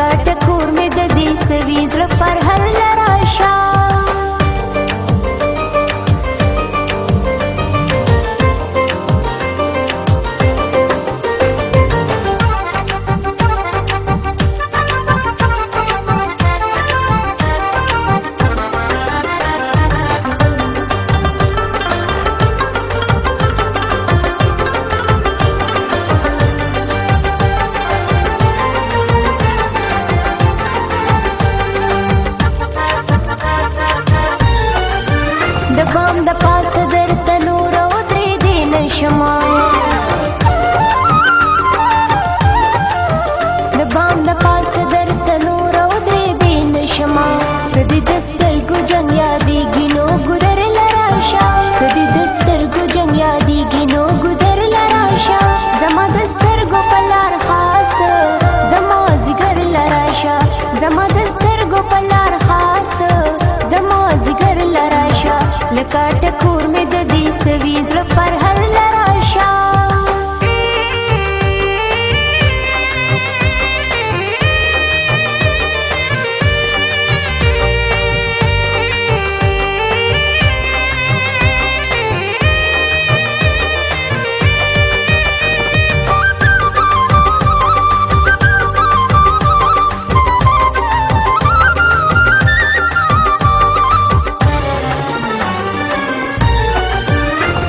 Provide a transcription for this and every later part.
لکه ټکور مې د دې سوي زړه پر هر لراشه د بام د پاسه درته نور ودرېدې نشمه د بام د پاسه درته نور ودرېدې نشمه که دې د سترګو جنګ یادېږي نو ګودر له راشه که دې د سترګو جنګ یادېږي نو ګودر له راشه زما د سترګو په لار خاصه زما ځيګر له راشه زما د سترګو په لار خاصه زما ځيګر له راشه لکه ټکور مې د دې سوي زړه پر هر لراشه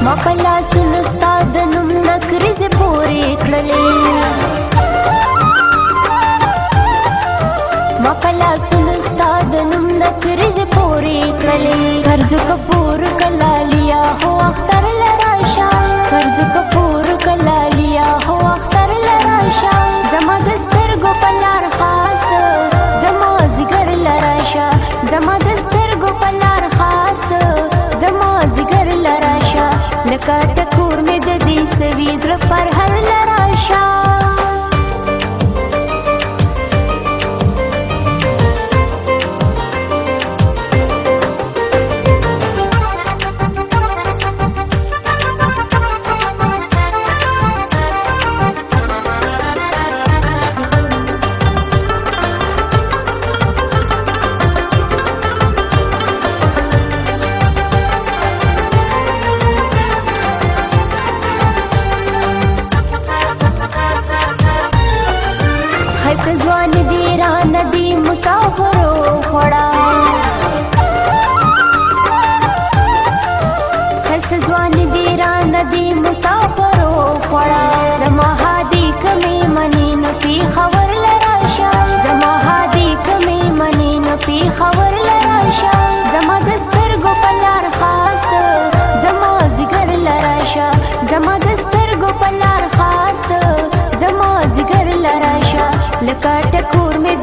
ما په لاسونو ستا د نوم نکریزې پورې کړلې ما په لاسونو ستا د نوم نکریزې پورې کړلې قرض کفور کلالیا هو اختر لراشه قرض کفور کلالیا هو اختر لراشه زما د سترګو په لار خاصه زما ځيګر لراشه زما د سترګو په لار خاصه زما ځيګر لراشه لکه ټکور مې د دې سوي زړه پر هر لراشه ښایسته ځوان دې رانه دي مسافرو خوړه ښایسته ځوان دې رانه دي مسافرو خوړه زما هادي کمې منې نو پېښور لراشه زما هادي کمې منې نو پېښور لراشه زما د سترګو په لار خاصه زما ځيګر لراشه زما د سترګو په لار خاصه زما ځيګر لراشه لکه ټکور مې